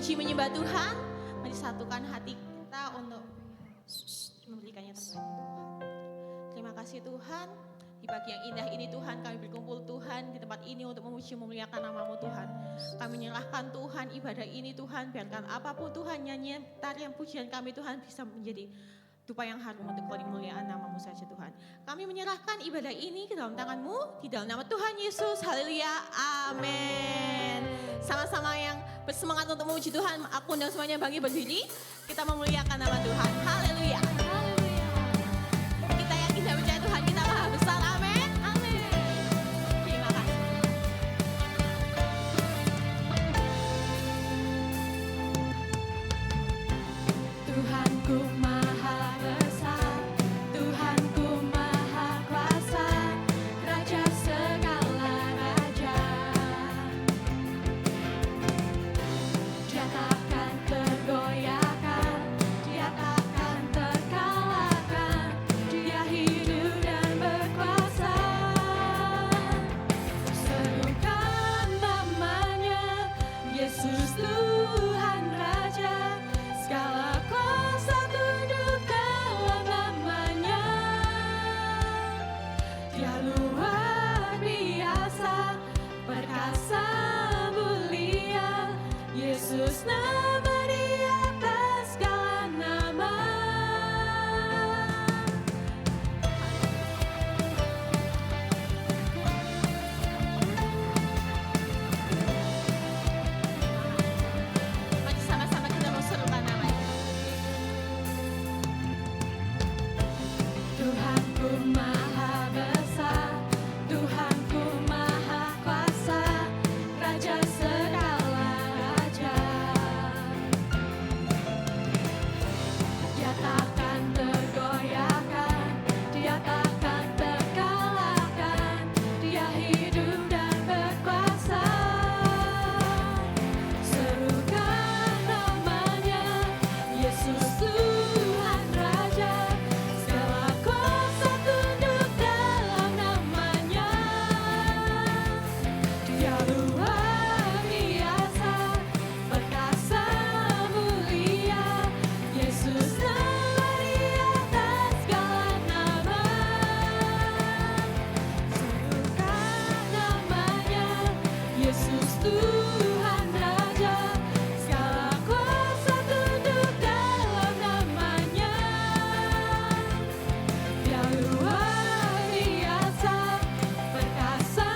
memuji menyembah Tuhan. Mari satukan hati kita untuk memberikannya terbaik. Terima kasih Tuhan. Di pagi yang indah ini Tuhan kami berkumpul Tuhan di tempat ini untuk memuji memuliakan nama-Mu Tuhan. Kami menyerahkan Tuhan ibadah ini Tuhan, biarkan apapun Tuhan nyanyian, tarian pujian kami Tuhan bisa menjadi dupa yang harum untuk kemuliaan nama-Mu saja Tuhan. Kami menyerahkan ibadah ini ke dalam tangan-Mu, di dalam nama Tuhan Yesus, haleluya, amin. Sama-sama yang bersemangat untuk memuji Tuhan, aku dan semuanya bangkit berdiri, kita memuliakan nama Tuhan, haleluya. Kita yakin dan percaya Tuhan kita maha besar, amin, amin. Terima kasih. Tuhanku maha besar, Tuhanku maha kuasa, Raja segala raja. Dia takkan tergoyahkan, Dia takkan terkalahkan, Dia hidup dan berkuasa. Serukan namanya, Yesus Tuhan Raja, segala kuasa tunduk dalam namanya. Dia luar biasa, perkasa mulia, Yesus nama di atas segala nama. Mari sama-sama kita berserukan namanya. Tuhanku maha besar, Tuhanku maha kuasa, Raja segala raja. Dia takkan tergoyahkan, Dia takkan terkalahkan, Dia hidup dan berkuasa. Serukan namanya, Yesus Tuhan Raja, segala kuasa tunduk dalam namanya. Dia luar biasa, perkasa mulia, Yesus nama di atas segala nama. Serukan namanya, Yesus Tuhan Raja, segala kuasa tunduk dalam namanya. Dia luar biasa, perkasa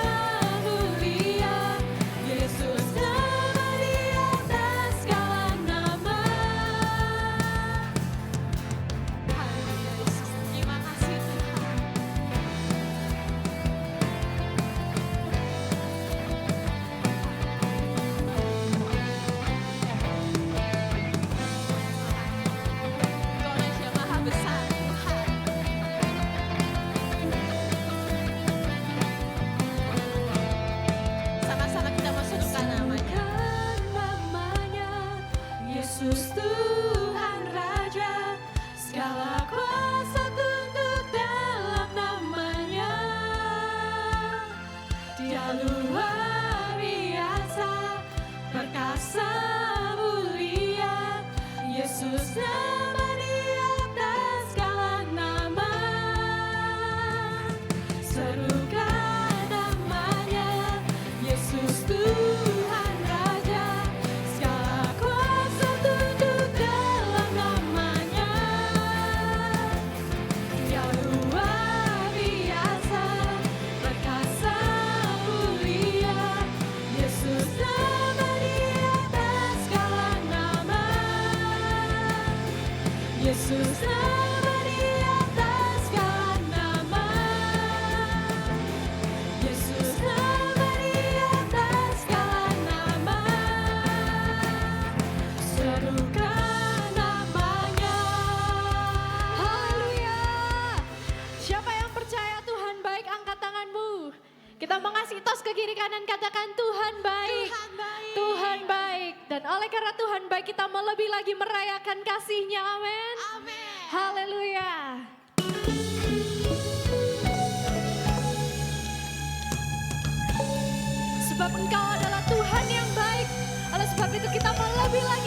mulia, Yesus nama di atas segala nama. Haleluya Yesus, terima kasih Tuhan. Engkau Raja Maha Besar Tuhan. Sama-sama kita masukkan namanya. Namanya Yesus Tuhan Raja, segala kuasa tunduk dalam namanya. Dia luar biasa, perkasa mulia, Yesus nama di atas segala nama. Serukan namanya, Yesus Tuhan Raja, segala kuasa tunduk dalam namanya. Dia luar biasa, perkasa mulia, Yesus nama di atas segala nama. Yesus nama di atas segala nama. Yesus nama di atas segala nama. Serukan namanya. Haleluya. Siapa yang percaya Tuhan baik, angkat tanganmu. Kita mengasihi tos ke kiri kanan, katakan Tuhan baik. Tuhan baik. Tuhan baik. Dan oleh karena Tuhan baik, kita mau lebih lagi merayakan kasih-Nya. Amin. Amin. Haleluya. Sebab Engkau adalah Tuhan yang baik. Oleh sebab itu kita mau lebih lagi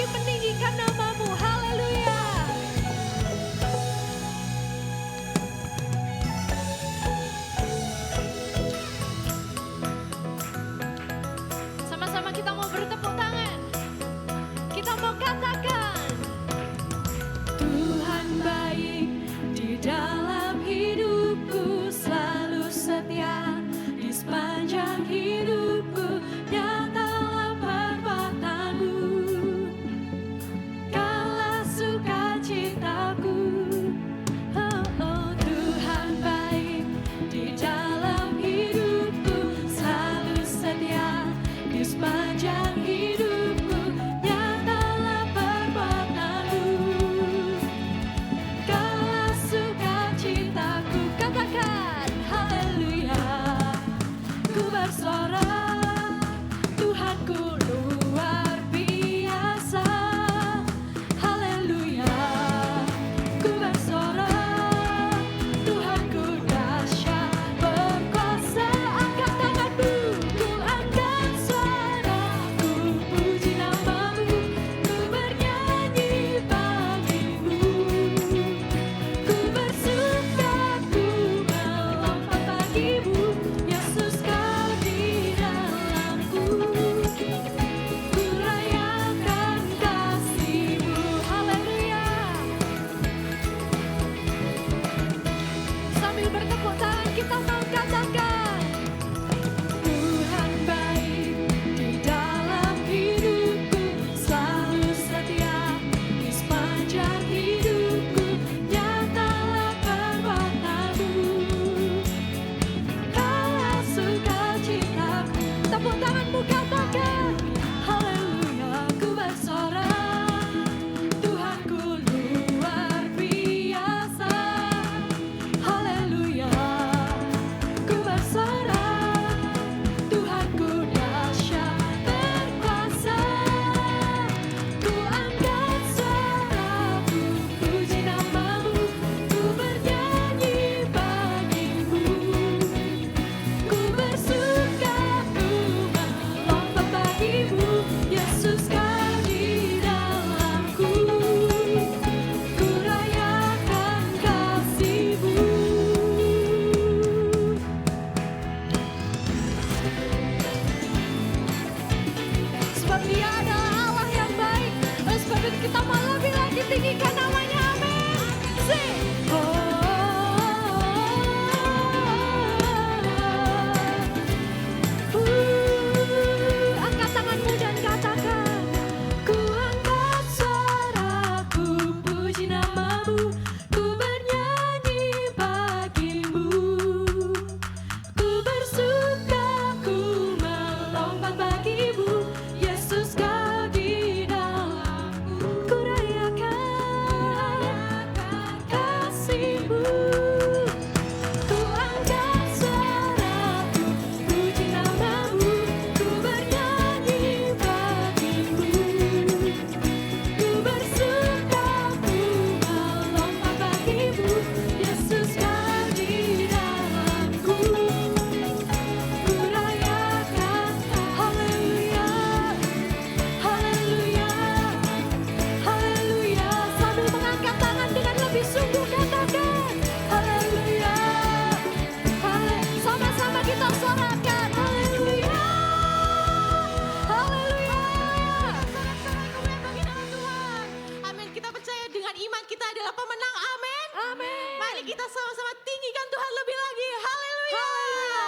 adalah pemenang. Amin. Amin. Mari kita sama-sama tinggikan Tuhan lebih lagi. Haleluya. Haleluya.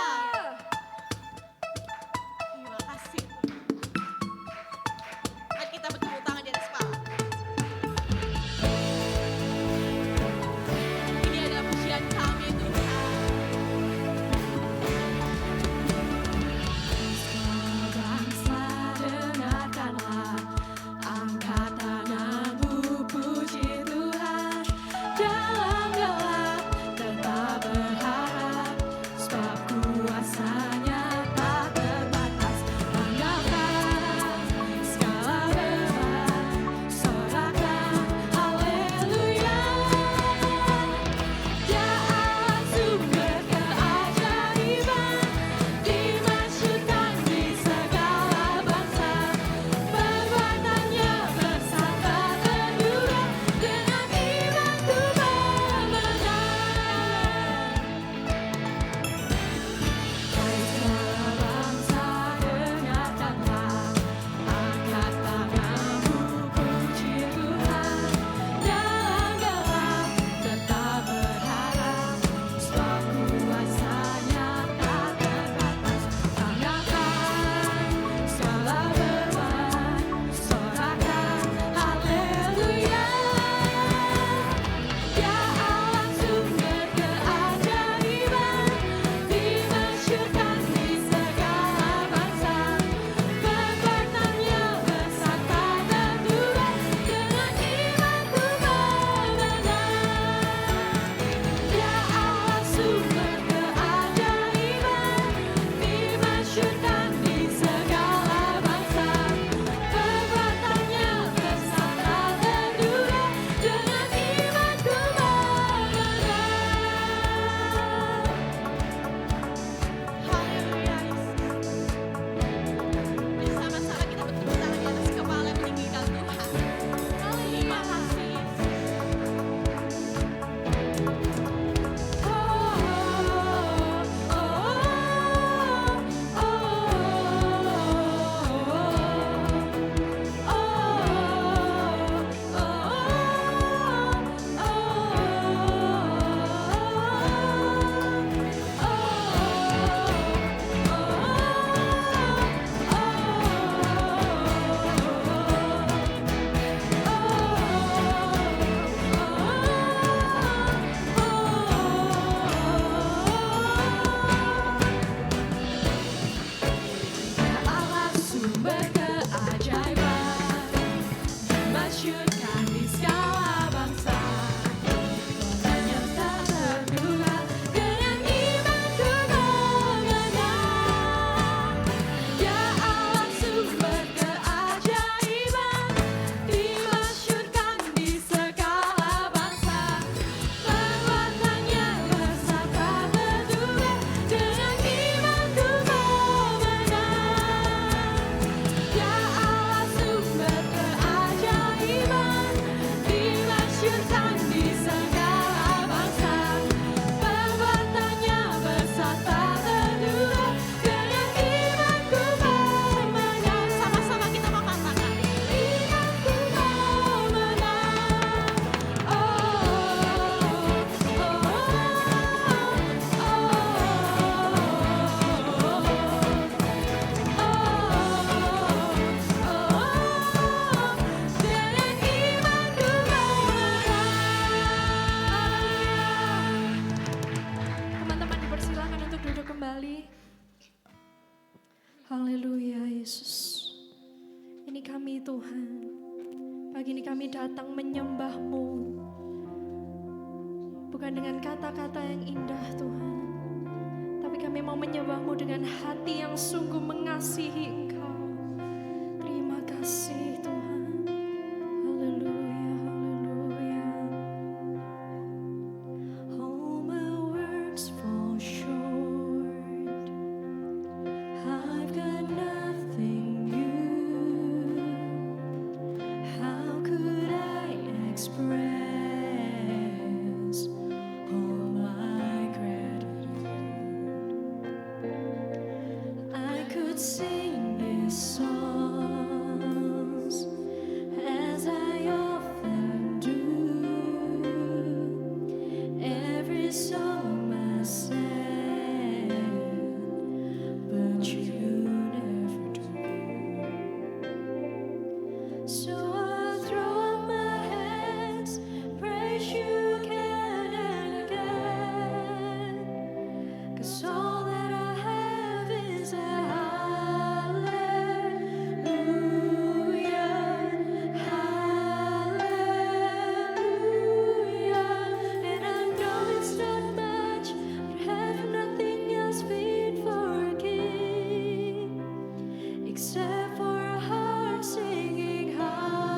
Terima kasih. Mari kita bertepuk tangan di atas kepala. Ini adalah pujian kami Tuhan. Bangsa dengarkanlah, angkat tanganmu puji Tuhan. Dalam gelap tetap berharap, sebab kuasanya tak terbatas. Angkatkan segala beban, sorakan haleluya. Dia Allah sumber keajaiban, dimasyurkan di segala bangsa. Perbuatannya besar tak terduga, dengan imanku memenang. Hai segala bangsa dengarkanlah, angkat tanganmu puji Tuhan. Dalam gelap tetap berharap, sebab kuasanya tak terbatas. Tanyakan segala beban, sorakan haleluya. Dia Allah sumber keajaiban, dimasyurkan di segala bangsa. Perbuatannya besar tak terduga, dengan imanku memenang. Dia Allah sumber keajaiban, dimasyurkan di segala bangsa. Perbuatannya besar tak terduga, dengan imanku memenang. Haleluya Yesus. Mari sama-sama kita bertepuk tangan di atas kepala meninggikan Tuhan. Terima kasih Yesus. Allah sumber keajaiban, dimasyurkan di segala bangsa. Perbuatannya tak terduga, dengan imanku memenang. Ya Allah sumber keajaiban, dimasyurkan di segala bangsa. Perbuatannya besar tak terduga, dengan imanku memenang. Ya Allah sumber keajaiban, dimasyurkan di segala bangsa. Perbuatannya besar tak terduga, dengan imanku memenang. Sama-sama kita mau katakan. Imanku memenang. Dengan imanku memenang. Teman-teman dipersilakan untuk duduk kembali. Haleluya Yesus. Ini kami Tuhan. Pagi ini kami datang menyembah-Mu. Bukan dengan kata-kata yang indah Tuhan. Tapi kami mau menyembah-Mu dengan hati yang sungguh mengasihi Engkau. Terima kasih Tuhan. Haleluya, haleluya. All my works fall short. I've got nothing new. How could I express all my gratitude? I could sing this song So I'll throw up my hands, praise you again and again. 'Cause all that I have is a hallelujah, hallelujah. And I know it's not much, but have nothing else fit for a king, except for a heart singing hallelujah.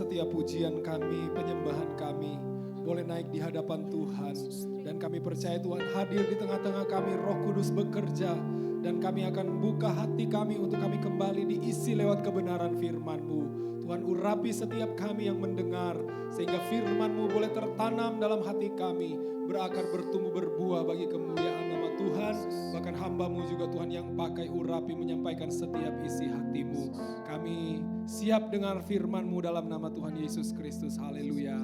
setiap pujian kami, penyembahan kami boleh naik di hadapan Tuhan. Dan kami percaya Tuhan hadir di tengah-tengah kami, Roh Kudus bekerja. Dan kami akan buka hati kami untuk kami kembali diisi lewat kebenaran firman-Mu. Tuhan urapi setiap kami yang mendengar, sehingga firman-Mu boleh tertanam dalam hati kami, berakar, bertumbuh, berbuah bagi kemuliaan nama Tuhan. Bahkan hamba-Mu juga Tuhan yang pakai urapi menyampaikan setiap isi hati-Mu. Kami siap dengar firman-Mu dalam nama Tuhan Yesus Kristus. Haleluya.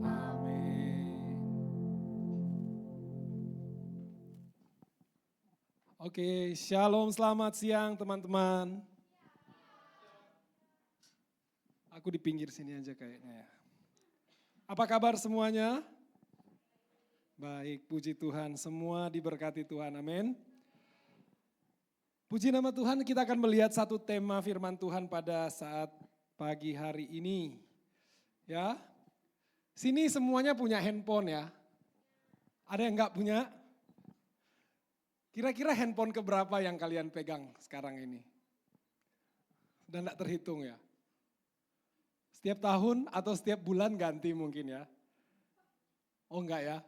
Amin. Oke, shalom, selamat siang teman-teman. Aku di pinggir sini aja kayaknya ya. Apa kabar semuanya? Baik, puji Tuhan, semua diberkati Tuhan, amin. Puji nama Tuhan, kita akan melihat satu tema firman Tuhan pada saat pagi hari ini. Ya, sini semuanya punya handphone ya. Ada yang enggak punya? Kira-kira handphone keberapa yang kalian pegang sekarang ini? Sudah enggak terhitung ya? Setiap tahun atau setiap bulan ganti mungkin ya? Oh enggak ya?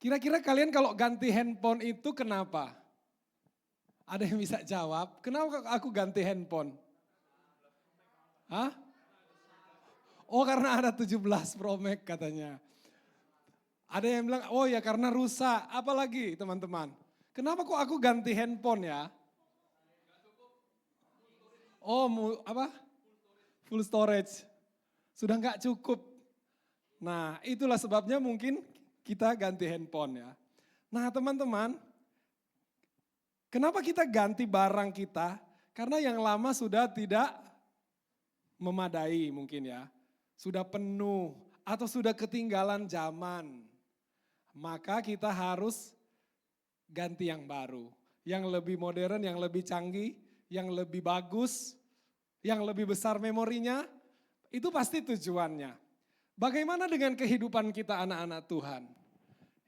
Kira-kira kalian kalau ganti handphone itu kenapa? Ada yang bisa jawab, kenapa aku ganti handphone? Hah? Oh karena ada 17 Pro Max katanya. Ada yang bilang, oh ya karena rusak. Apalagi teman-teman? Kenapa kok aku ganti handphone ya? Oh apa? Full storage. Sudah nggak cukup. Nah itulah sebabnya mungkin kita ganti handphone ya. Nah teman-teman, kenapa kita ganti barang kita? Karena yang lama sudah tidak memadai mungkin ya. Sudah penuh atau sudah ketinggalan zaman. Maka kita harus ganti yang baru. Yang lebih modern, yang lebih canggih, yang lebih bagus, yang lebih besar memorinya. Itu pasti tujuannya. Bagaimana dengan kehidupan kita anak-anak Tuhan?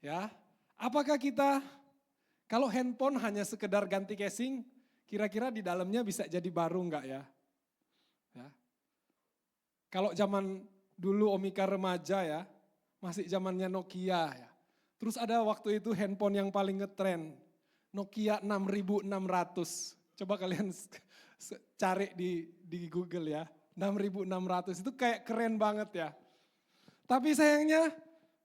Ya, apakah kita kalau handphone hanya sekedar ganti casing, kira-kira di dalamnya bisa jadi baru enggak ya? Ya. Kalau zaman dulu Omika remaja ya, masih zamannya Nokia ya. Terus ada waktu itu handphone yang paling ngetren, Nokia 6600. Coba kalian cari di Google ya, 6600 itu kayak keren banget ya. Tapi sayangnya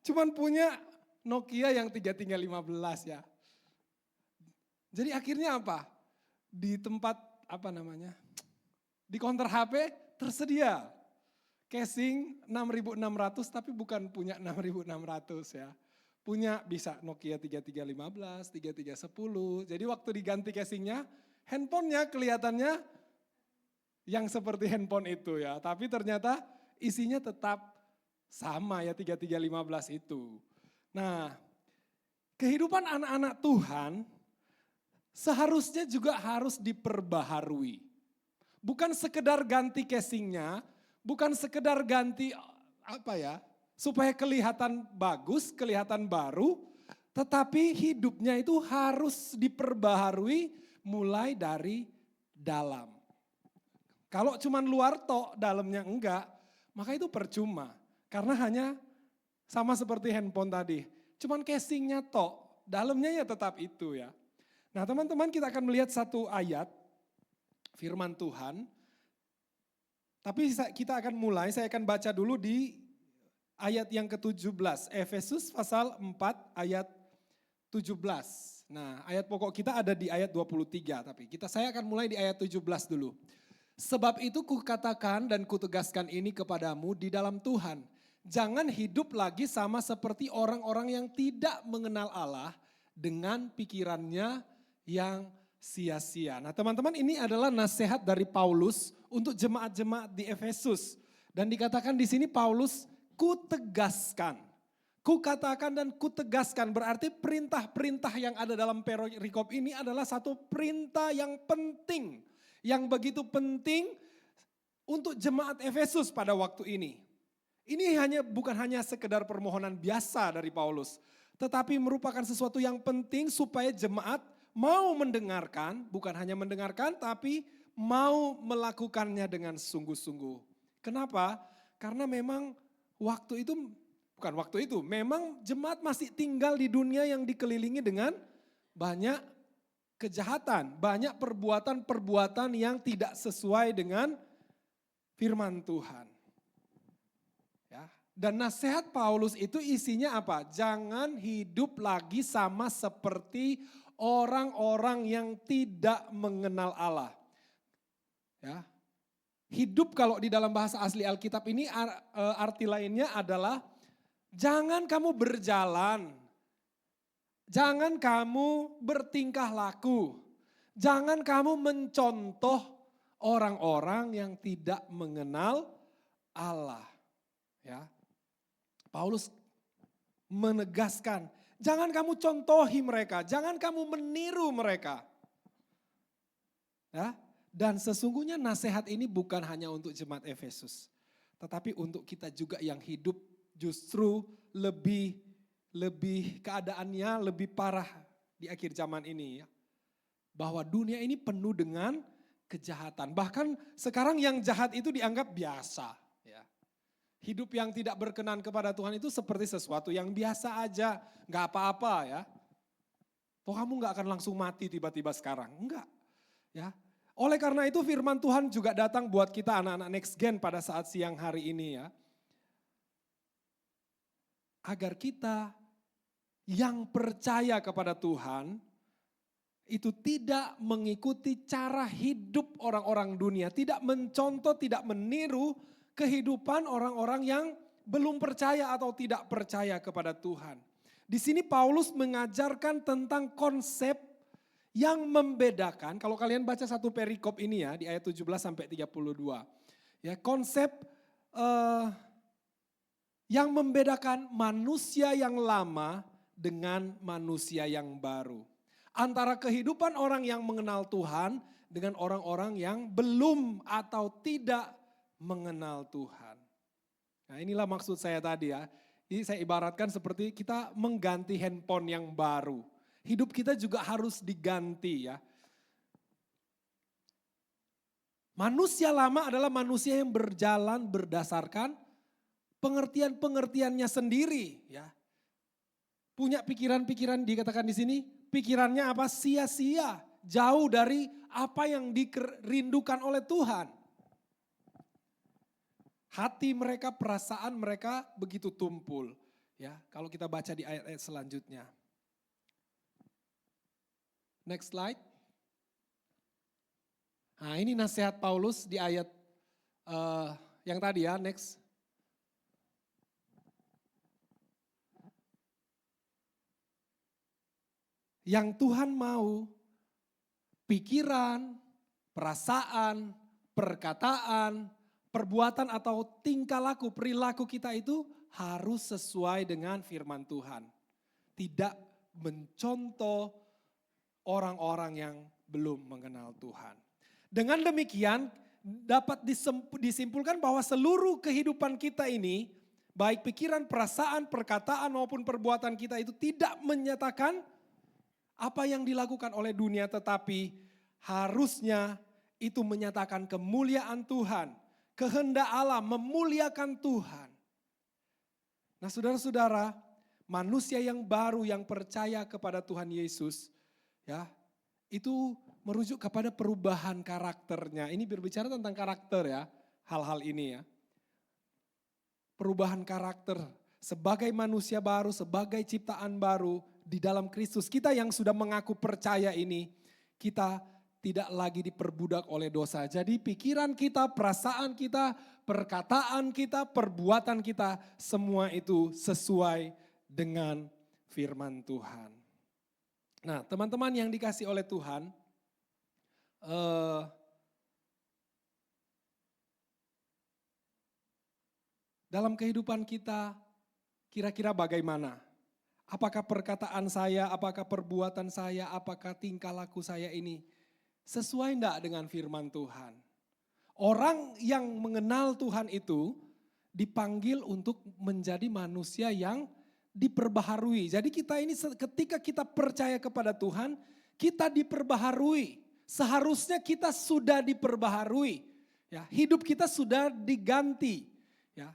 cuman punya Nokia yang 3315 ya. Jadi akhirnya apa? Di tempat di counter HP tersedia casing 6600 tapi bukan punya 6600 ya. Punya bisa Nokia 3315, 3310. Jadi waktu diganti casingnya, handphonenya kelihatannya yang seperti handphone itu ya. Tapi ternyata isinya tetap sama ya 3315 itu. Nah kehidupan anak-anak Tuhan seharusnya juga harus diperbaharui. Bukan sekedar ganti casingnya, bukan sekedar ganti supaya kelihatan bagus, kelihatan baru, tetapi hidupnya itu harus diperbaharui mulai dari dalam. Kalau cuman luar tok, dalamnya enggak, maka itu percuma. Karena hanya sama seperti handphone tadi, cuman casingnya tok, dalamnya ya tetap itu ya. Nah teman-teman kita akan melihat satu ayat firman Tuhan. Tapi kita akan mulai, saya akan baca dulu di ayat yang ke-17, Efesus pasal 4 ayat 17. Nah ayat pokok kita ada di ayat 23, tapi saya akan mulai di ayat 17 dulu. Sebab itu kukatakan dan kutegaskan ini kepadamu di dalam Tuhan. Jangan hidup lagi sama seperti orang-orang yang tidak mengenal Allah dengan pikirannya yang sia-sia. Nah teman-teman ini adalah nasihat dari Paulus untuk jemaat-jemaat di Efesus. Dan dikatakan di sini Paulus kutegaskan. Kukatakan dan kutegaskan berarti perintah-perintah yang ada dalam perikop ini adalah satu perintah yang penting. Yang begitu penting untuk jemaat Efesus pada waktu ini. Ini bukan hanya sekedar permohonan biasa dari Paulus. Tetapi merupakan sesuatu yang penting supaya jemaat mau mendengarkan, bukan hanya mendengarkan tapi mau melakukannya dengan sungguh-sungguh. Kenapa? Karena memang memang jemaat masih tinggal di dunia yang dikelilingi dengan banyak kejahatan, banyak perbuatan-perbuatan yang tidak sesuai dengan firman Tuhan. Ya. Dan nasihat Paulus itu isinya apa? Jangan hidup lagi sama seperti orang-orang yang tidak mengenal Allah. Ya. Hidup kalau di dalam bahasa asli Alkitab ini arti lainnya adalah jangan kamu berjalan, jangan kamu bertingkah laku, jangan kamu mencontoh orang-orang yang tidak mengenal Allah. Ya. Paulus menegaskan, jangan kamu contohi mereka, jangan kamu meniru mereka. Ya. Dan sesungguhnya nasihat ini bukan hanya untuk jemaat Efesus, tetapi untuk kita juga yang hidup justru lebih keadaannya lebih parah di akhir zaman ini ya. Bahwa dunia ini penuh dengan kejahatan. Bahkan sekarang yang jahat itu dianggap biasa. Ya. Hidup yang tidak berkenan kepada Tuhan itu seperti sesuatu yang biasa aja, gak apa-apa ya. Toh kamu gak akan langsung mati tiba-tiba sekarang, enggak. Ya. Oleh karena itu firman Tuhan juga datang buat kita anak-anak next gen pada saat siang hari ini ya. Agar kita yang percaya kepada Tuhan itu tidak mengikuti cara hidup orang-orang dunia. Tidak mencontoh, tidak meniru kehidupan orang-orang yang belum percaya atau tidak percaya kepada Tuhan. Di sini Paulus mengajarkan tentang konsep yang membedakan, kalau kalian baca satu perikop ini ya di ayat 17 sampai 32. Ya, konsep yang membedakan manusia yang lama dengan manusia yang baru. Antara kehidupan orang yang mengenal Tuhan dengan orang-orang yang belum atau tidak mengenal Tuhan. Nah, inilah maksud saya tadi ya. Ini saya ibaratkan seperti kita mengganti handphone yang baru. Hidup kita juga harus diganti ya. Manusia lama adalah manusia yang berjalan berdasarkan pengertian-pengertiannya sendiri ya. Punya pikiran-pikiran dikatakan di sini, pikirannya apa? Sia-sia, jauh dari apa yang dirindukan oleh Tuhan. Hati mereka, perasaan mereka begitu tumpul ya. Kalau kita baca di ayat-ayat selanjutnya. Next slide. Nah ini nasihat Paulus di ayat yang tadi ya, next. Yang Tuhan mau, pikiran, perasaan, perkataan, perbuatan atau tingkah laku, perilaku kita itu harus sesuai dengan firman Tuhan. Tidak mencontoh orang-orang yang belum mengenal Tuhan. Dengan demikian dapat disimpulkan bahwa seluruh kehidupan kita ini, baik pikiran, perasaan, perkataan maupun perbuatan kita itu tidak menyatakan apa yang dilakukan oleh dunia, tetapi harusnya itu menyatakan kemuliaan Tuhan, kehendak Allah, memuliakan Tuhan. Nah saudara-saudara, manusia yang baru yang percaya kepada Tuhan Yesus, ya, itu merujuk kepada perubahan karakternya. Ini berbicara tentang karakter ya, hal-hal ini ya. Perubahan karakter sebagai manusia baru, sebagai ciptaan baru di dalam Kristus. Kita yang sudah mengaku percaya ini, kita tidak lagi diperbudak oleh dosa. Jadi pikiran kita, perasaan kita, perkataan kita, perbuatan kita, semua itu sesuai dengan firman Tuhan. Nah teman-teman yang dikasih oleh Tuhan, dalam kehidupan kita kira-kira bagaimana? Apakah perkataan saya, apakah perbuatan saya, apakah tingkah laku saya ini sesuai enggak dengan firman Tuhan? Orang yang mengenal Tuhan itu dipanggil untuk menjadi manusia yang diperbaharui. Jadi kita ini ketika kita percaya kepada Tuhan, kita diperbaharui. Seharusnya kita sudah diperbaharui. Ya, hidup kita sudah diganti. Ya.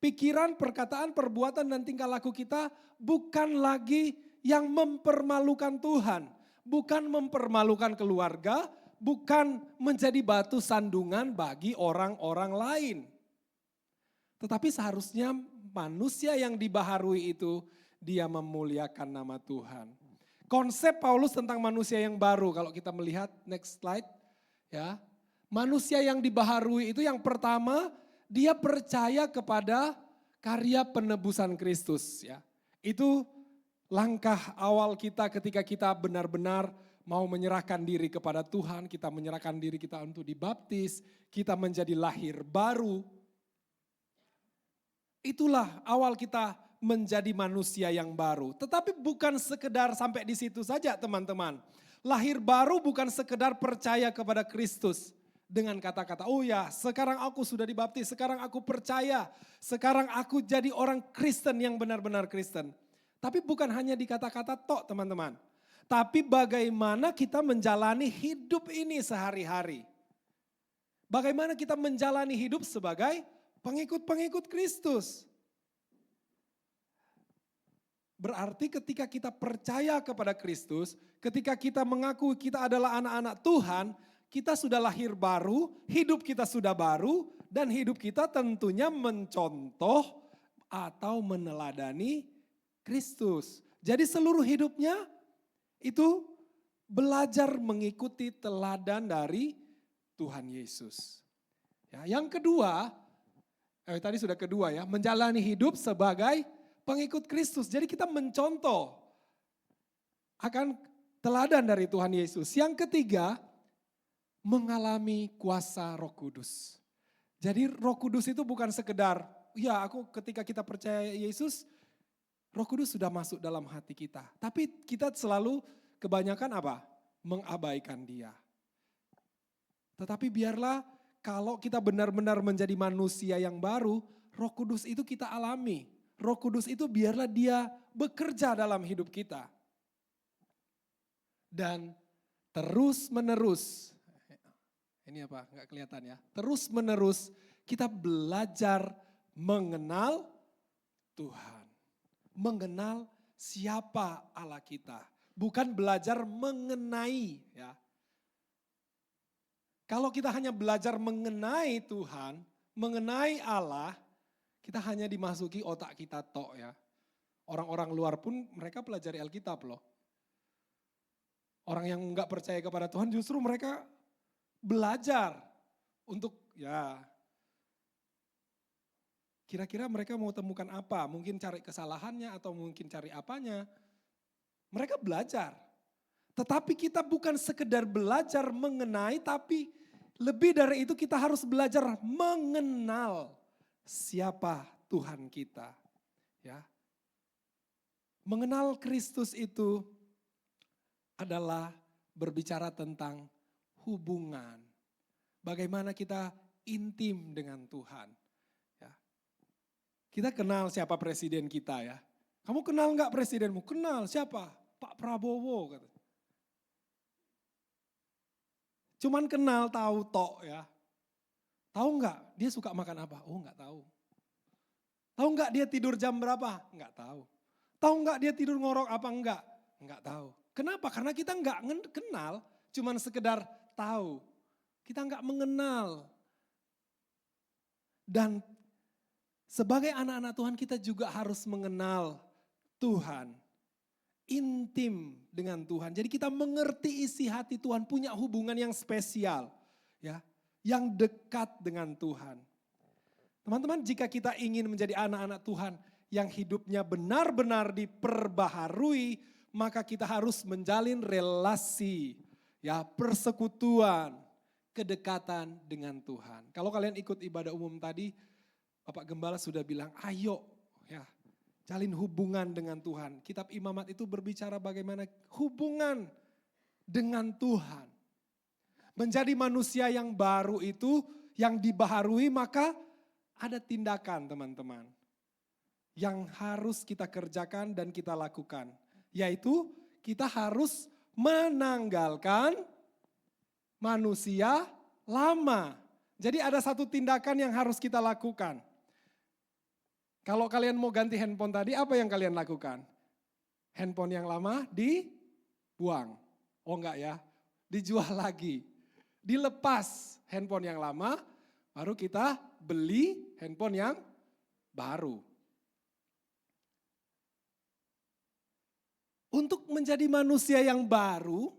Pikiran, perkataan, perbuatan dan tingkah laku kita bukan lagi yang mempermalukan Tuhan. Bukan mempermalukan keluarga, bukan menjadi batu sandungan bagi orang-orang lain. Tetapi seharusnya manusia yang dibaharui itu dia memuliakan nama Tuhan. Konsep Paulus tentang manusia yang baru kalau kita melihat next slide ya. Manusia yang dibaharui itu yang pertama dia percaya kepada karya penebusan Kristus ya. Itu langkah awal kita ketika kita benar-benar mau menyerahkan diri kepada Tuhan, kita menyerahkan diri kita untuk dibaptis, kita menjadi lahir baru. Itulah awal kita menjadi manusia yang baru. Tetapi bukan sekedar sampai di situ saja teman-teman. Lahir baru bukan sekedar percaya kepada Kristus. Dengan kata-kata, oh ya sekarang aku sudah dibaptis, sekarang aku percaya. Sekarang aku jadi orang Kristen yang benar-benar Kristen. Tapi bukan hanya di kata-kata tok teman-teman. Tapi bagaimana kita menjalani hidup ini sehari-hari. Bagaimana kita menjalani hidup sebagai pengikut-pengikut Kristus. Berarti ketika kita percaya kepada Kristus, ketika kita mengaku kita adalah anak-anak Tuhan, kita sudah lahir baru, hidup kita sudah baru, dan hidup kita tentunya mencontoh atau meneladani Kristus. Jadi seluruh hidupnya itu belajar mengikuti teladan dari Tuhan Yesus. Ya, yang kedua, tadi sudah kedua ya, menjalani hidup sebagai pengikut Kristus. Jadi kita mencontoh akan teladan dari Tuhan Yesus. Yang ketiga, mengalami kuasa Roh Kudus. Jadi Roh Kudus itu bukan sekedar, ya aku ketika kita percaya Yesus, Roh Kudus sudah masuk dalam hati kita. Tapi kita selalu kebanyakan apa? Mengabaikan dia. Tetapi biarlah kalau kita benar-benar menjadi manusia yang baru, Roh Kudus itu kita alami. Roh Kudus itu biarlah dia bekerja dalam hidup kita. Dan terus menerus, ini apa? Enggak kelihatan ya. Terus menerus kita belajar mengenal Tuhan. Mengenal siapa Allah kita. Bukan belajar mengenai ya. Kalau kita hanya belajar mengenai Tuhan, mengenai Allah, kita hanya dimasuki otak kita tok ya. Orang-orang luar pun mereka pelajari Alkitab loh. Orang yang enggak percaya kepada Tuhan justru mereka belajar untuk ya kira-kira mereka mau temukan apa, mungkin cari kesalahannya atau mungkin cari apanya. Mereka belajar. Tetapi kita bukan sekedar belajar mengenai, tapi lebih dari itu kita harus belajar mengenal siapa Tuhan kita. Ya. Mengenal Kristus itu adalah berbicara tentang hubungan. Bagaimana kita intim dengan Tuhan. Ya. Kita kenal siapa presiden kita ya. Kamu kenal enggak presidenmu? Kenal, siapa? Pak Prabowo. Kata. Cuman kenal, tahu tok ya. Tahu enggak dia suka makan apa? Oh enggak tahu. Tahu enggak dia tidur jam berapa? Enggak tahu. Tahu enggak dia tidur ngorok apa enggak? Enggak tahu. Kenapa? Karena kita enggak kenal, cuman sekedar tahu. Kita enggak mengenal. Dan sebagai anak-anak Tuhan kita juga harus mengenal Tuhan. Intim dengan Tuhan. Jadi kita mengerti isi hati Tuhan, punya hubungan yang spesial. Ya, yang dekat dengan Tuhan. Teman-teman, jika kita ingin menjadi anak-anak Tuhan yang hidupnya benar-benar diperbaharui, maka kita harus menjalin relasi, ya, persekutuan, kedekatan dengan Tuhan. Kalau kalian ikut ibadah umum tadi, Bapak Gembala sudah bilang, ayo ya, jalin hubungan dengan Tuhan. Kitab Imamat itu berbicara bagaimana hubungan dengan Tuhan. Menjadi manusia yang baru itu, yang dibaharui, maka ada tindakan teman-teman. Yang harus kita kerjakan dan kita lakukan. Yaitu kita harus menanggalkan manusia lama Jadi ada satu tindakan yang harus kita lakukan. Kalau kalian mau ganti handphone tadi, apa yang kalian lakukan? Handphone yang lama dibuang. Oh enggak ya, dijual lagi. Dilepas handphone yang lama, baru kita beli handphone yang baru. Untuk menjadi manusia yang baru,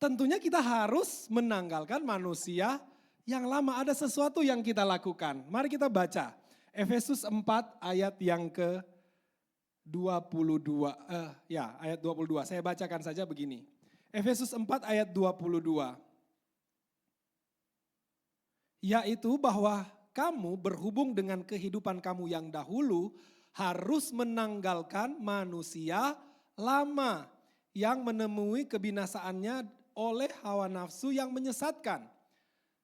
tentunya kita harus menanggalkan manusia yang lama. Ada sesuatu yang kita lakukan. Mari kita baca. Efesus 4 ayat yang ke-22. Ayat 22. Saya bacakan saja begini. Efesus 4 ayat 22. Yaitu bahwa kamu berhubung dengan kehidupan kamu yang dahulu harus menanggalkan manusia lama yang menemui kebinasaannya oleh hawa nafsu yang menyesatkan.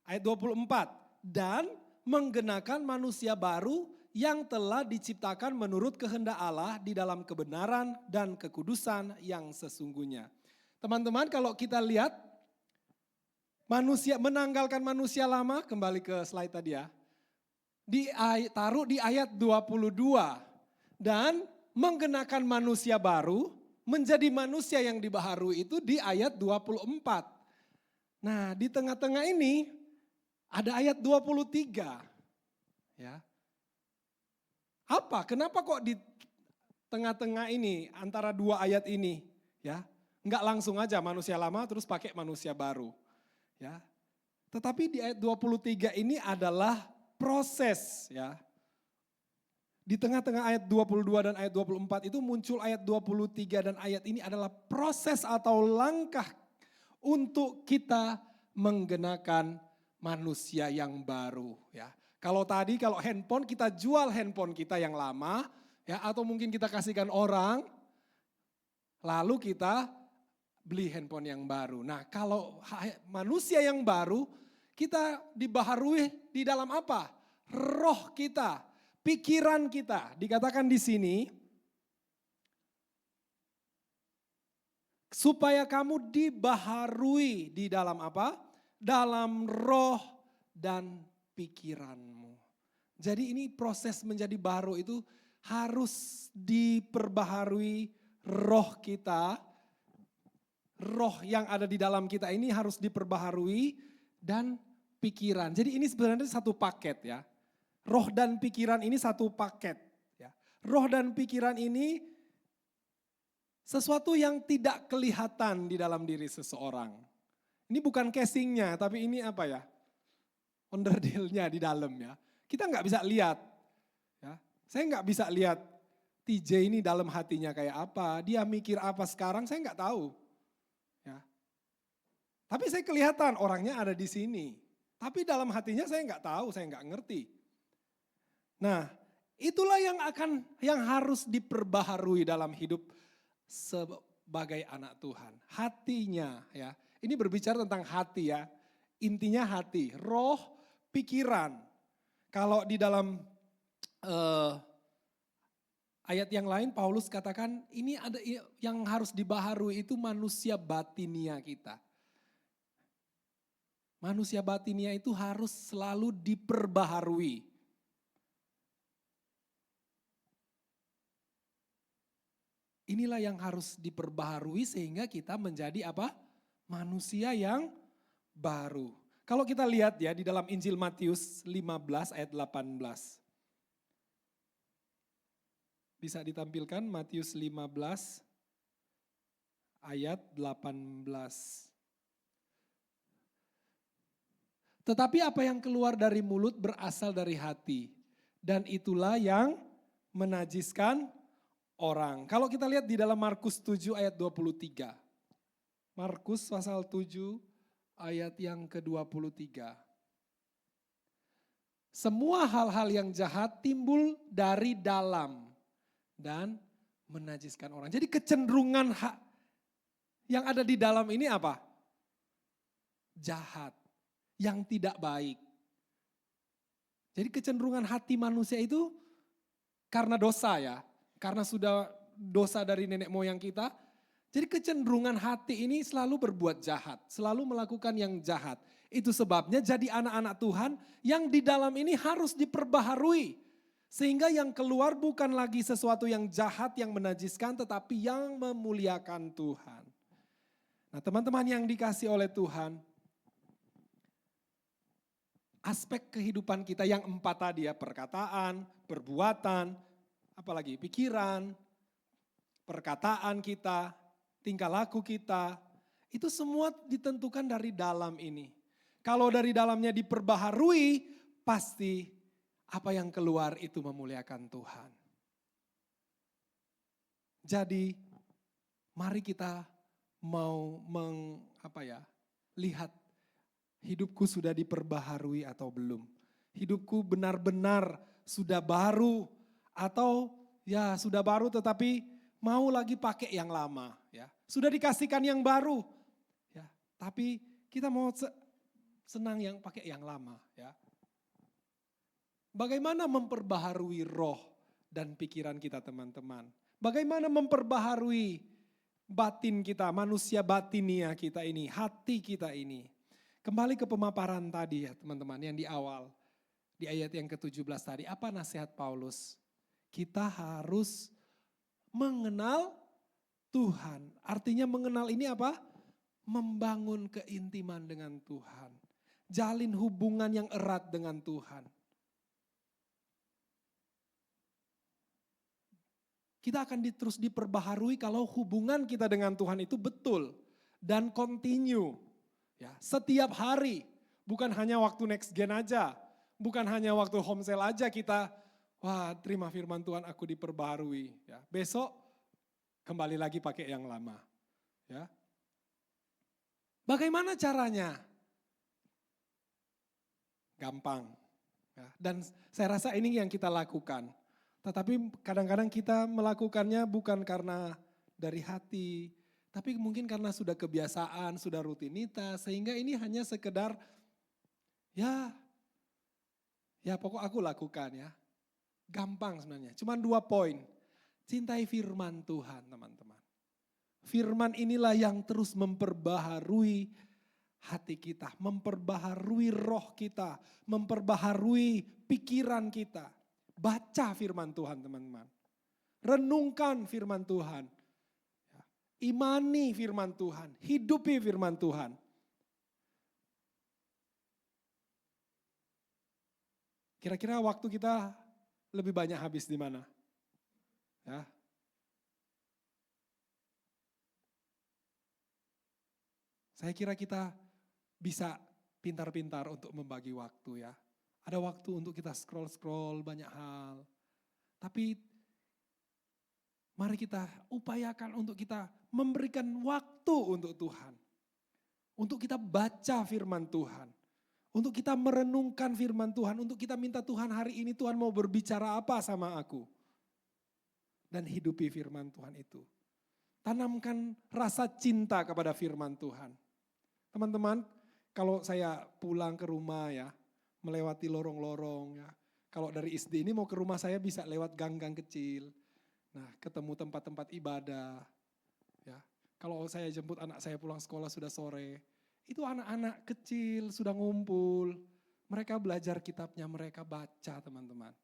Ayat 24, dan menggenakan manusia baru yang telah diciptakan menurut kehendak Allah di dalam kebenaran dan kekudusan yang sesungguhnya. Teman-teman, kalau kita lihat menanggalkan manusia lama, kembali ke slide tadi ya. Taruh di ayat 22 dan menggenakan manusia baru menjadi manusia yang dibaharui itu di ayat 24. Nah, di tengah-tengah ini ada ayat 23. Ya. Apa? Kenapa kok di tengah-tengah ini antara dua ayat ini, ya? Enggak langsung aja manusia lama terus pakai manusia baru, ya. Tetapi di ayat 23 ini adalah proses, ya. Di tengah-tengah ayat 22 dan ayat 24 itu muncul ayat 23 dan ayat ini adalah proses atau langkah untuk kita menggenakan manusia yang baru, ya. Kalau handphone kita jual handphone kita yang lama, ya, atau mungkin kita kasihkan orang, lalu kita beli handphone yang baru. Nah, kalau manusia yang baru, kita dibaharui di dalam apa? Roh kita, pikiran kita. Dikatakan di sini, supaya kamu dibaharui di dalam apa? Dalam roh dan pikiranmu. Jadi ini proses menjadi baru itu harus diperbaharui roh kita. Roh yang ada di dalam kita ini harus diperbaharui dan pikiran. Jadi ini sebenarnya satu paket ya. Roh dan pikiran ini satu paket. Ya. Roh dan pikiran ini sesuatu yang tidak kelihatan di dalam diri seseorang. Ini bukan casingnya, tapi ini apa ya? Onderdilnya di dalam ya. Kita nggak bisa lihat. Ya. Saya nggak bisa lihat TJ ini dalam hatinya kayak apa. Dia mikir apa sekarang, saya nggak tahu. Ya. Tapi saya kelihatan orangnya ada di sini. Tapi dalam hatinya saya nggak tahu, saya nggak ngerti. Nah, itulah yang harus diperbaharui dalam hidup sebagai anak Tuhan. Hatinya ya. Ini berbicara tentang hati ya. Intinya hati, roh, pikiran. Kalau di dalam ayat yang lain Paulus katakan ini ada yang harus dibaharui itu manusia batinia kita. Manusia batinia itu harus selalu diperbaharui. Inilah yang harus diperbaharui sehingga kita menjadi apa? Manusia yang baru. Kalau kita lihat ya di dalam Injil Matius 15 ayat 18. Bisa ditampilkan Matius 15 ayat 18. Tetapi apa yang keluar dari mulut berasal dari hati. Dan itulah yang menajiskan orang. Kalau kita lihat di dalam Markus 7 ayat 23. Markus pasal 7 ayat yang ke-23. Semua hal-hal yang jahat timbul dari dalam dan menajiskan orang. Jadi kecenderungan yang ada di dalam ini apa? Jahat, yang tidak baik. Jadi kecenderungan hati manusia itu karena dosa ya. Karena sudah dosa dari nenek moyang kita. Jadi kecenderungan hati ini selalu berbuat jahat. Selalu melakukan yang jahat. Itu sebabnya jadi anak-anak Tuhan yang di dalam ini harus diperbaharui. Sehingga yang keluar bukan lagi sesuatu yang jahat, yang menajiskan, tetapi yang memuliakan Tuhan. Nah teman-teman yang dikasih oleh Tuhan, aspek kehidupan kita yang 4 tadi ya, perkataan, perbuatan, apalagi pikiran, perkataan kita, tingkah laku kita, itu semua ditentukan dari dalam ini. Kalau dari dalamnya diperbaharui, pasti apa yang keluar itu memuliakan Tuhan. Jadi mari kita mau lihat hidupku sudah diperbaharui atau belum. Hidupku benar-benar sudah baru atau ya sudah baru tetapi mau lagi pakai yang lama. Ya. Sudah dikasihkan yang baru, ya, tapi kita mau senang yang pakai yang lama. Ya. Bagaimana memperbaharui roh dan pikiran kita teman-teman? Bagaimana memperbaharui batin kita, manusia batinia kita ini, hati kita ini. Kembali ke pemaparan tadi ya teman-teman yang di awal. Di ayat yang ke-17 tadi, apa nasihat Paulus? Kita harus mengenal Tuhan. Artinya mengenal ini apa? Membangun keintiman dengan Tuhan. Jalin hubungan yang erat dengan Tuhan. Kita akan terus diperbaharui kalau hubungan kita dengan Tuhan itu betul dan continue. Ya, setiap hari, bukan hanya waktu next gen aja, bukan hanya waktu home sale aja kita, wah terima firman Tuhan aku diperbaharui. Ya, besok kembali lagi pakai yang lama. Ya. Bagaimana caranya? Gampang. Ya, dan saya rasa ini yang kita lakukan. Tetapi kadang-kadang kita melakukannya bukan karena dari hati, tapi mungkin karena sudah kebiasaan, sudah rutinitas, sehingga ini hanya sekedar ya pokok aku lakukan ya. Gampang sebenarnya, cuma 2 poin. Cintai firman Tuhan teman-teman. Firman inilah yang terus memperbaharui hati kita, memperbaharui roh kita, memperbaharui pikiran kita. Baca firman Tuhan teman-teman. Renungkan firman Tuhan. Imani firman Tuhan. Hidupi firman Tuhan. Kira-kira waktu kita lebih banyak habis di mana? Ya. Saya kira kita bisa pintar-pintar untuk membagi waktu ya. Ada waktu untuk kita scroll-scroll banyak hal. Tapi mari kita upayakan untuk kita memberikan waktu untuk Tuhan. Untuk kita baca firman Tuhan. Untuk kita merenungkan firman Tuhan. Untuk kita minta Tuhan hari ini Tuhan mau berbicara apa sama aku. Dan hidupi firman Tuhan itu. Tanamkan rasa cinta kepada firman Tuhan. Teman-teman, kalau saya pulang ke rumah ya, melewati lorong-lorong ya. Kalau dari SD ini mau ke rumah saya bisa lewat gang-gang kecil. Nah, ketemu tempat-tempat ibadah. Ya. Kalau saya jemput anak saya pulang sekolah sudah sore, itu anak-anak kecil sudah ngumpul. Mereka belajar kitabnya, mereka baca teman-teman.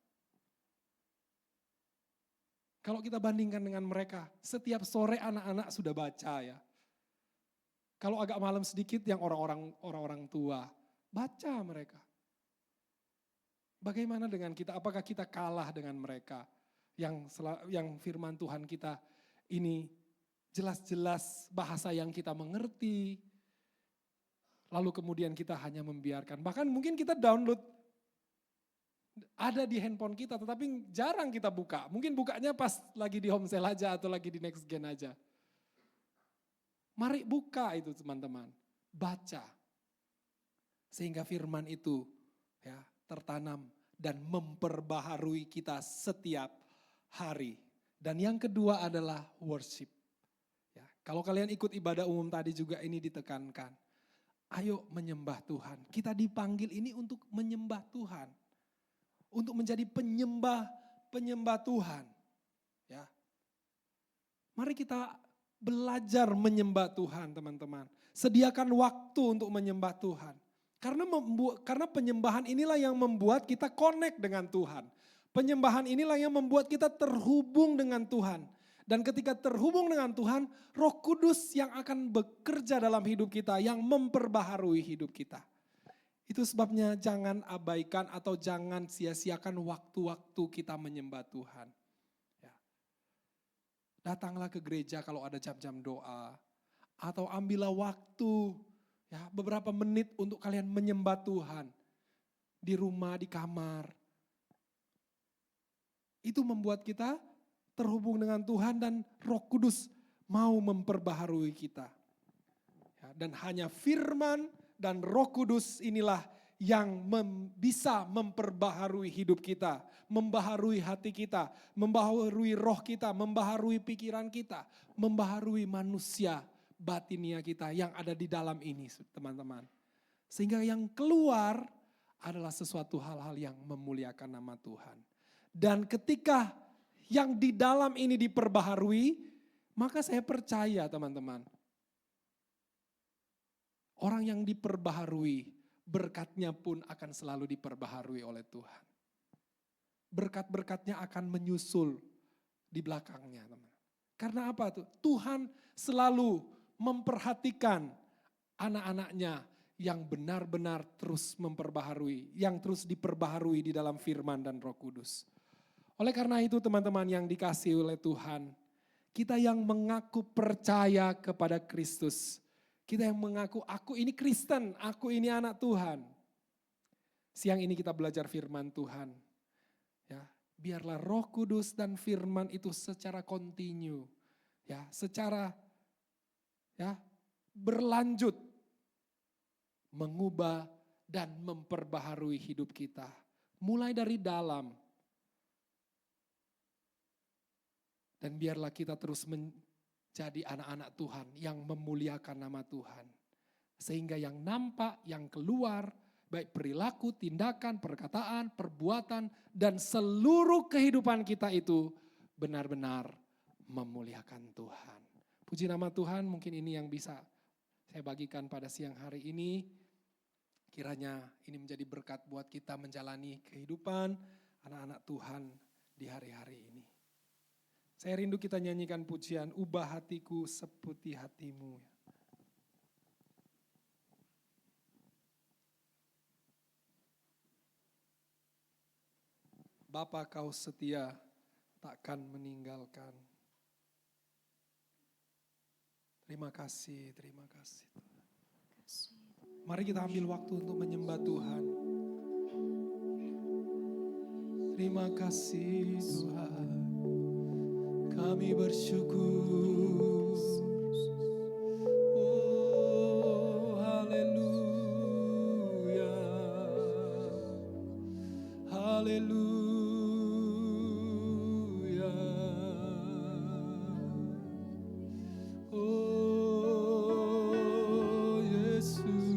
Kalau kita bandingkan dengan mereka, setiap sore anak-anak sudah baca ya. Kalau agak malam sedikit yang orang-orang tua, baca mereka. Bagaimana dengan kita? Apakah kita kalah dengan mereka yang firman Tuhan kita ini jelas-jelas bahasa yang kita mengerti. Lalu kemudian kita hanya membiarkan. Bahkan mungkin kita download ada di handphone kita tetapi jarang kita buka. Mungkin bukanya pas lagi di home sale aja atau lagi di next gen aja. Mari buka itu teman-teman. Baca. Sehingga firman itu ya tertanam dan memperbaharui kita setiap hari. Dan yang kedua adalah worship. Ya, kalau kalian ikut ibadah umum tadi juga ini ditekankan. Ayo menyembah Tuhan. Kita dipanggil ini untuk menyembah Tuhan. Untuk menjadi penyembah Tuhan. Ya. Mari kita belajar menyembah Tuhan teman-teman. Sediakan waktu untuk menyembah Tuhan. Karena penyembahan inilah yang membuat kita connect dengan Tuhan. Penyembahan inilah yang membuat kita terhubung dengan Tuhan. Dan ketika terhubung dengan Tuhan, Roh Kudus yang akan bekerja dalam hidup kita, yang memperbaharui hidup kita. Itu sebabnya jangan abaikan atau jangan sia-siakan waktu-waktu kita menyembah Tuhan. Ya. Datanglah ke gereja kalau ada jam-jam doa. Atau ambillah waktu, ya, beberapa menit untuk kalian menyembah Tuhan. Di rumah, di kamar. Itu membuat kita terhubung dengan Tuhan dan Roh Kudus mau memperbaharui kita. Ya, dan hanya firman dan Roh Kudus inilah yang bisa memperbaharui hidup kita, membaharui hati kita, membaharui roh kita, membaharui pikiran kita, membaharui manusia batinia kita yang ada di dalam ini, teman-teman. Sehingga yang keluar adalah sesuatu hal-hal yang memuliakan nama Tuhan. Dan ketika yang di dalam ini diperbaharui, maka saya percaya teman-teman. Orang yang diperbaharui, berkatnya pun akan selalu diperbaharui oleh Tuhan. Berkat-berkatnya akan menyusul di belakangnya, teman. Karena apa tuh? Tuhan selalu memperhatikan anak-anaknya yang benar-benar terus memperbaharui, yang terus diperbaharui di dalam firman dan Roh Kudus. Oleh karena itu teman-teman yang dikasihi oleh Tuhan, kita yang mengaku percaya kepada Kristus, kita yang mengaku aku ini Kristen, aku ini anak Tuhan. Siang ini kita belajar firman Tuhan. Ya, biarlah Roh Kudus dan firman itu secara kontinu, ya, secara berlanjut mengubah dan memperbaharui hidup kita. Mulai dari dalam. Dan biarlah kita terus menjadi anak-anak Tuhan yang memuliakan nama Tuhan. Sehingga yang nampak, yang keluar, baik perilaku, tindakan, perkataan, perbuatan, dan seluruh kehidupan kita itu benar-benar memuliakan Tuhan. Puji nama Tuhan, mungkin ini yang bisa saya bagikan pada siang hari ini. Kiranya ini menjadi berkat buat kita menjalani kehidupan anak-anak Tuhan di hari-hari ini. Saya rindu kita nyanyikan pujian, ubah hatiku seputih hatimu. Bapa kau setia, takkan meninggalkan. Terima kasih, terima kasih. Mari kita ambil waktu untuk menyembah Tuhan. Terima kasih Tuhan. Kami bersyukur. Oh, haleluya. Haleluya. Oh, Yesus.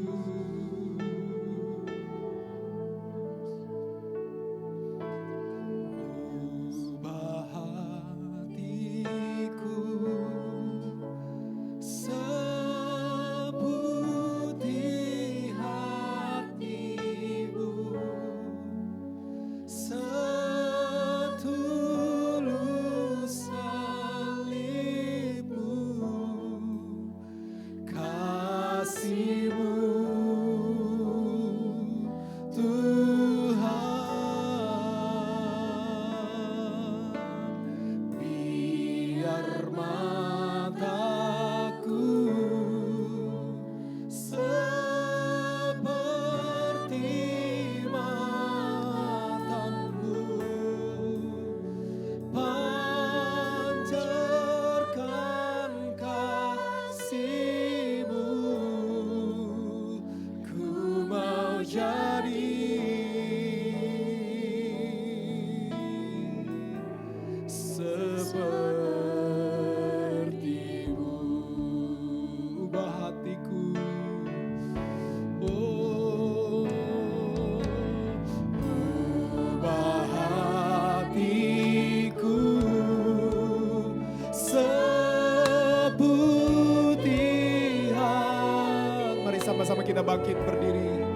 Sama-sama kita bangkit berdiri.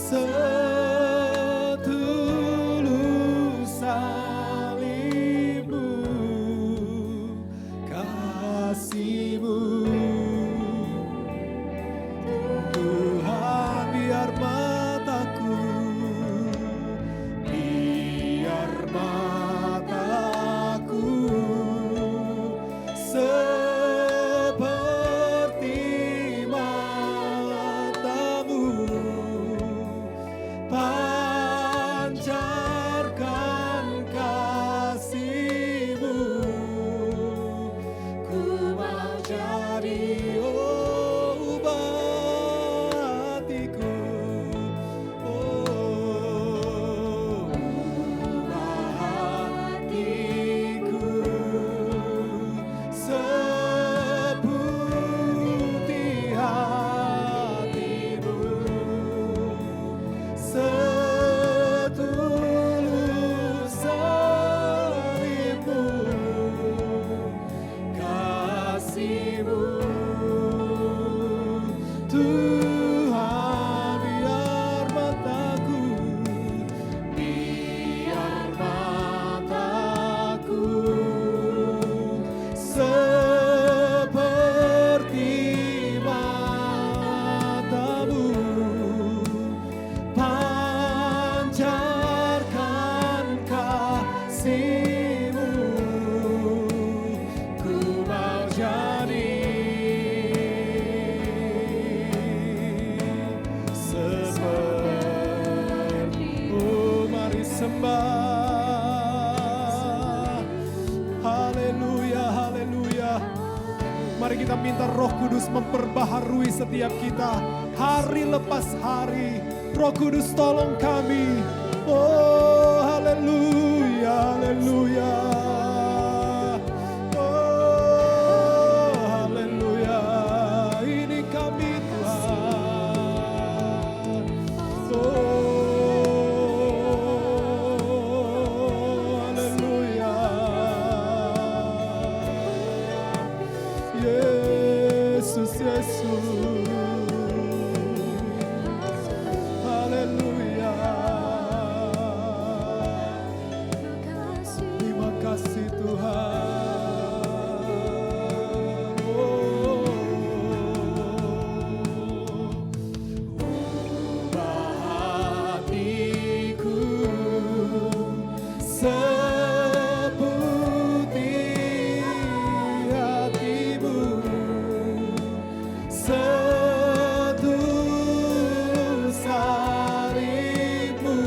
setulus salibmu, kasihmu. Tuhan, biar mataku seperti matamu, pancarkan kasihmu. Ku mau jadi ubah hatiku, ubah hatiku seperti hatimu, setulus salibmu, kasihmu. Tuhan, biar mataku seperti matamu, pancarkan kasihmu. Ku mau jadi seperti, oh mari sembah. Haleluya, haleluya. Mari kita minta Roh Kudus memperbaharui setiap kita hari lepas hari. Roh Kudus tolong kami. Oh haleluya, haleluya. Oh haleluya. Ini kami Tuhan. Oh haleluya. Yesus, Yesus. Haleluya. Terima kasih Tuhan. Ubah hatiku seperti hatimu, setulus salibmu,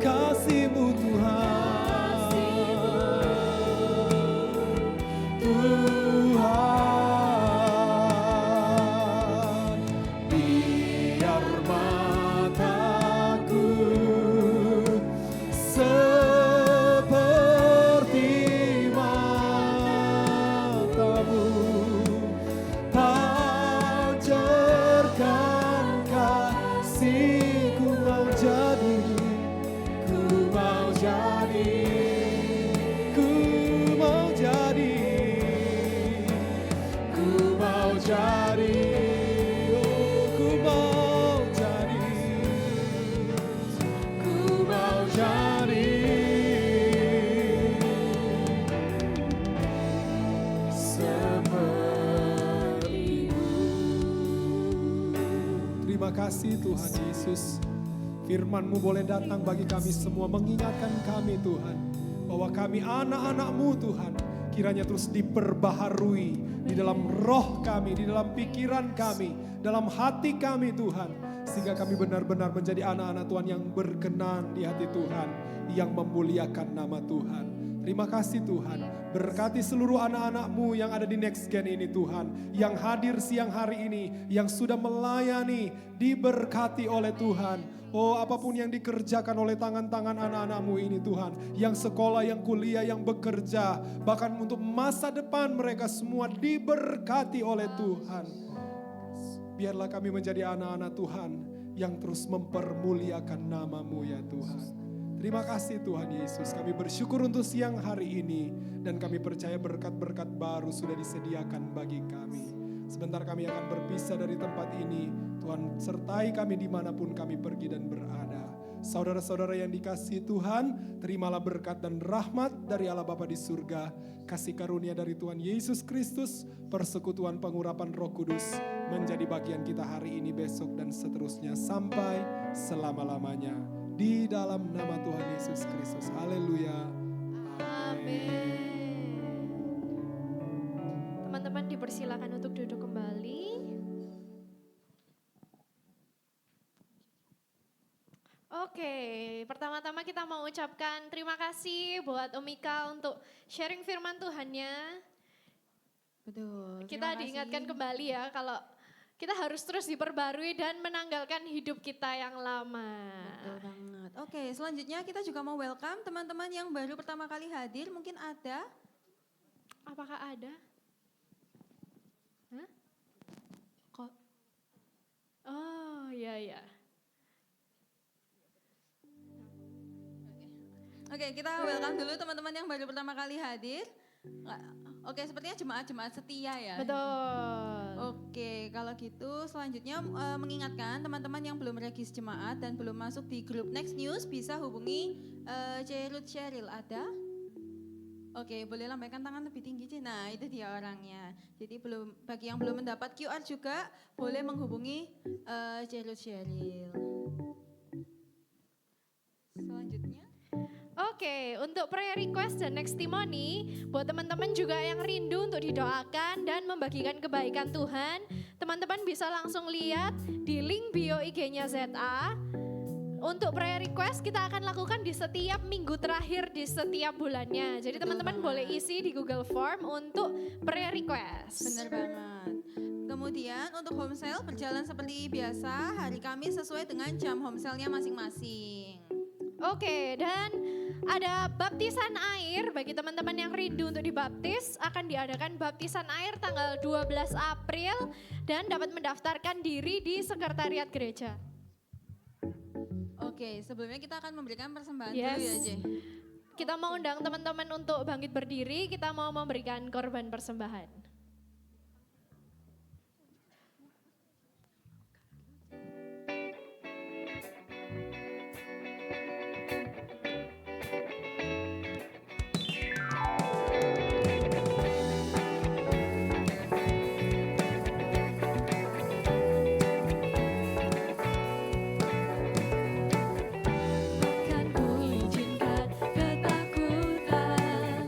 kasihmu Tuhan. Tuhan, biar mataku seperti matamu, pancarkan kasih. Ku mau jadi, ku mau jadi, ku mau jadi, ku mau jadi, oh ku mau jadi, ku mau jadi seperti-Mu. Terima kasih Tuhan Yesus. Firman-Mu boleh datang bagi kami semua, mengingatkan kami Tuhan, bahwa kami anak-anak-Mu Tuhan. Kiranya terus diperbaharui di dalam roh kami, di dalam pikiran kami, dalam hati kami Tuhan. Sehingga kami benar-benar menjadi anak-anak Tuhan yang berkenan di hati Tuhan, yang memuliakan nama Tuhan. Terima kasih Tuhan, berkati seluruh anak-anak-Mu yang ada di Next Gen ini Tuhan, yang hadir siang hari ini, yang sudah melayani, diberkati oleh Tuhan. Oh apapun yang dikerjakan oleh tangan-tangan anak-anak-Mu ini Tuhan, yang sekolah, yang kuliah, yang bekerja, bahkan untuk masa depan mereka semua diberkati oleh Tuhan. Biarlah kami menjadi anak-anak Tuhan yang terus mempermuliakan nama-Mu ya Tuhan. Terima kasih Tuhan Yesus, kami bersyukur untuk siang hari ini dan kami percaya berkat-berkat baru sudah disediakan bagi kami. Sebentar kami akan berpisah dari tempat ini. Tuhan sertai kami dimanapun kami pergi dan berada. Saudara-saudara yang dikasihi Tuhan, terimalah berkat dan rahmat dari Allah Bapa di surga, kasih karunia dari Tuhan Yesus Kristus, persekutuan pengurapan Roh Kudus menjadi bagian kita hari ini, besok, dan seterusnya sampai selama-lamanya. Di dalam nama Tuhan Yesus Kristus. Haleluya. Amin. Teman-teman dipersilakan untuk duduk kembali. Oke, pertama-tama kita mau ucapkan terima kasih buat Om Ika untuk sharing firman Tuhannya. Betul. Kita terima diingatkan kasih. kembali ya kalau kita harus terus diperbarui dan menanggalkan hidup kita yang lama. Betul banget. Oke, selanjutnya kita juga mau welcome teman-teman yang baru pertama kali hadir. Mungkin ada? Apakah ada? Hah? Kok? Oh, iya. Oke, kita welcome dulu teman-teman yang baru pertama kali hadir. Oke, sepertinya jemaat-jemaat setia ya. Betul. Oke, kalau gitu selanjutnya mengingatkan teman-teman yang belum regis jemaat dan belum masuk di grup Next News bisa hubungi Ruth Cheryl. Ada? Oke, boleh lambaikan tangan lebih tinggi, Ci. Nah, itu dia orangnya. Jadi bagi yang belum mendapat QR juga boleh menghubungi Ruth Cheryl. Selanjutnya. Oke, untuk prayer request dan next testimony, buat teman-teman juga yang rindu untuk didoakan dan membagikan kebaikan Tuhan, teman-teman bisa langsung lihat di link bio IG-nya ZA. Untuk prayer request kita akan lakukan di setiap minggu terakhir di setiap bulannya. Jadi Betul teman-teman banget. boleh isi di Google Form untuk prayer request. Bener banget. Kemudian untuk home sale berjalan seperti biasa, hari Kamis sesuai dengan jam home sale-nya masing-masing. Oke, dan ada baptisan air bagi teman-teman yang rindu untuk dibaptis. Akan diadakan baptisan air tanggal 12 April dan dapat mendaftarkan diri di sekretariat gereja. Oke, sebelumnya kita akan memberikan persembahan Yes. dulu ya, Je. Kita mau undang teman-teman untuk bangkit berdiri, kita mau memberikan korban persembahan. Bukan ku izinkan ketakutan,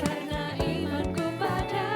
karena imanku pada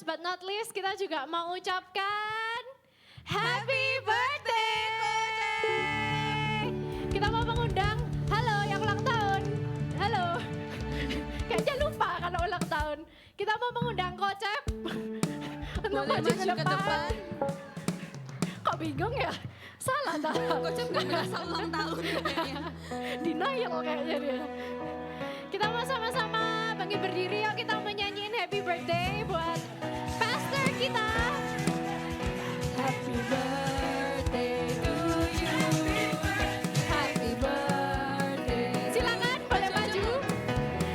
last but not least kita juga mau ucapkan happy birthday Coach. Kita mau mengundang, halo yang ulang tahun. Halo. Kayaknya lupa karena ulang tahun. Kita mau mengundang Coach untuk Boleh maju ke maju ke depan. depan. Kok bingung ya? Salah dah. Coach nggak merasa ulang tahun kayaknya. Denial kayaknya dia. Kita mau sama-sama bangkit berdiri, yuk kita mau nyanyiin happy birthday buat pastor kita. Happy birthday to you. Happy birthday. Silakan boleh maju.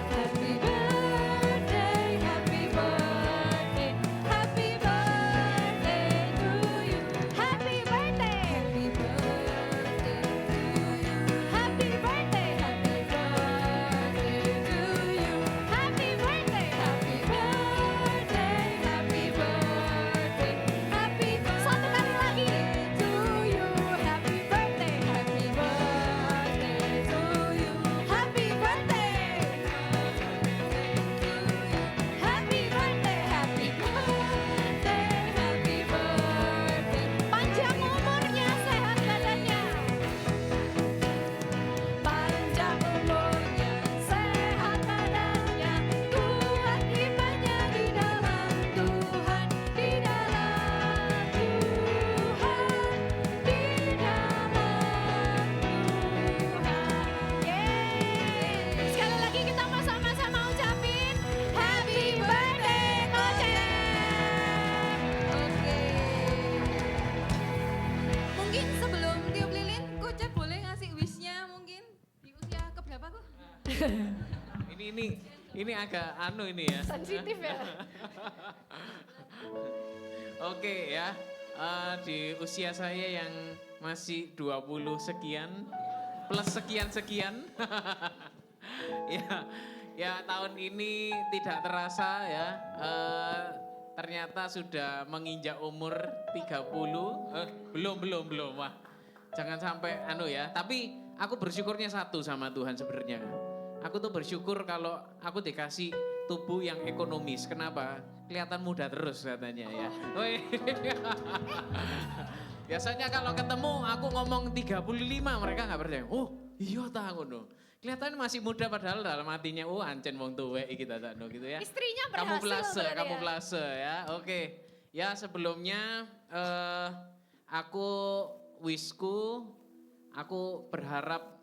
Happy birthday, happy birthday, happy birthday to you. Happy birthday. Happy birthday to you. Happy birthday, happy birthday to you. Happy birthday, happy birthday, happy birthday, happy. Satu kali lagi to you. Happy birthday, happy birthday to you. Happy birthday. Happy birthday, happy birthday, happy birthday. Panjang umurnya, sehat badannya. Panjang umurnya, sehat badannya. Kuat imannya di dalam Tuhan, di dalam Tuhan, di dalam Tuhan. Yeay. Sekali lagi kita mau sama-sama ucapin happy birthday Coach. Oke. Mungkin sebelum tiup lilin, Coach boleh ngasih wish-nya mungkin di usia keberapa kok? Ini agak anu ini ya. Sensitif ya. Oke ya, di usia saya yang masih 20 sekian, plus sekian-sekian. ya tahun ini tidak terasa ya, ternyata sudah menginjak umur 30, belum, wah. Jangan sampai anu ya, tapi aku bersyukurnya satu sama Tuhan sebenarnya. Aku tuh bersyukur kalau aku dikasih tubuh yang ekonomis. Kenapa? Kelihatan muda terus katanya ya. Woi. Biasanya kalau ketemu aku ngomong 35 mereka nggak percaya. Oh iya ta ngono. Kelihatan masih muda padahal dalam hatinya oh ancen wong tuwek iki ta gitu ya. Istrinya berhasil. Kamuflase, berarti ya. kamuflase ya. Oke. Ya sebelumnya aku wishku, aku berharap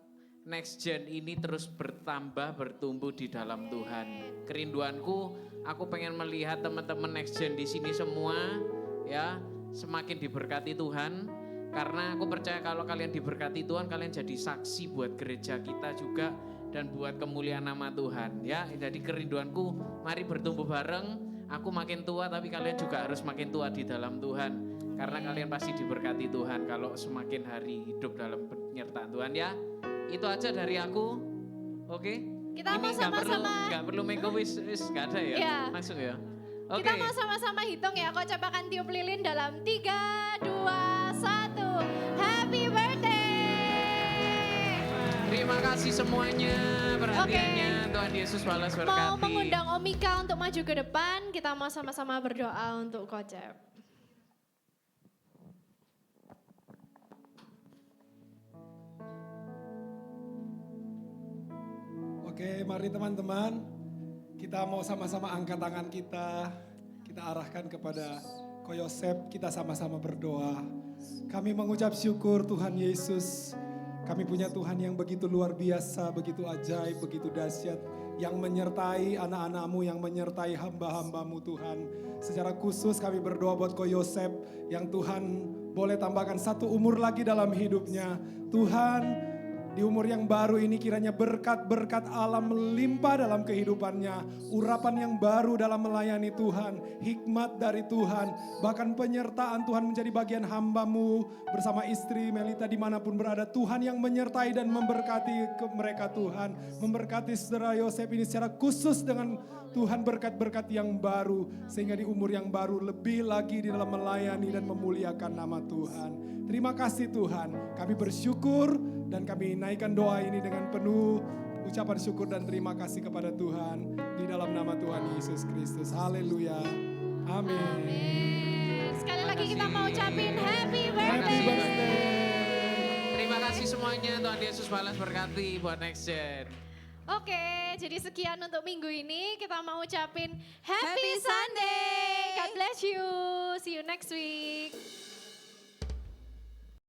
next gen ini terus bertambah, bertumbuh di dalam Tuhan. Kerinduanku, aku pengen melihat teman-teman next gen di sini semua ya semakin diberkati Tuhan. Karena aku percaya kalau kalian diberkati Tuhan, kalian jadi saksi buat gereja kita juga dan buat kemuliaan nama Tuhan. Ya, jadi kerinduanku, mari bertumbuh bareng. Aku makin tua tapi kalian juga harus makin tua di dalam Tuhan. Karena kalian pasti diberkati Tuhan kalau semakin hari hidup dalam penyertaan Tuhan ya. Itu aja dari aku. Oke. Kita Ini mau sama-sama. Nggak perlu make a wish, nggak ada ya. Iya. Langsung ya. Oke. Kita mau sama-sama hitung ya, Coach akan tiup lilin dalam 3, 2, 1. Happy birthday. Terima kasih semuanya perhatiannya. Tuhan Yesus balas berkati. Mau mengundang Omika untuk maju ke depan, kita mau sama-sama berdoa untuk Coach. Oke, mari teman-teman, kita mau sama-sama angkat tangan kita arahkan kepada Ko Yosep, kita sama-sama berdoa. Kami mengucap syukur Tuhan Yesus, kami punya Tuhan yang begitu luar biasa, begitu ajaib, begitu dahsyat, yang menyertai anak-anak-Mu, yang menyertai hamba-hamba-Mu Tuhan. Secara khusus kami berdoa buat Ko Yosep, yang Tuhan boleh tambahkan 1 umur lagi dalam hidupnya. Tuhan, di umur yang baru ini kiranya berkat-berkat alam melimpah dalam kehidupannya. Urapan yang baru dalam melayani Tuhan. Hikmat dari Tuhan. Bahkan penyertaan Tuhan menjadi bagian hamba-Mu bersama istri Melita dimanapun berada. Tuhan yang menyertai dan memberkati mereka Tuhan. Memberkati saudara Yosep ini secara khusus dengan Tuhan berkat-berkat yang baru. Sehingga di umur yang baru lebih lagi di dalam melayani dan memuliakan nama Tuhan. Terima kasih Tuhan. Kami bersyukur dan kami naikkan doa ini dengan penuh ucapan syukur dan terima kasih kepada Tuhan di dalam nama Tuhan Yesus Kristus. Haleluya. Amin. Amin. Sekali lagi kita mau ucapin happy Happy birthday. birthday. Terima kasih semuanya, Tuhan Yesus balas berkati buat Next Gen. Oke, jadi sekian untuk minggu ini. Kita mau ucapin Happy happy Sunday. God bless you. See you next week.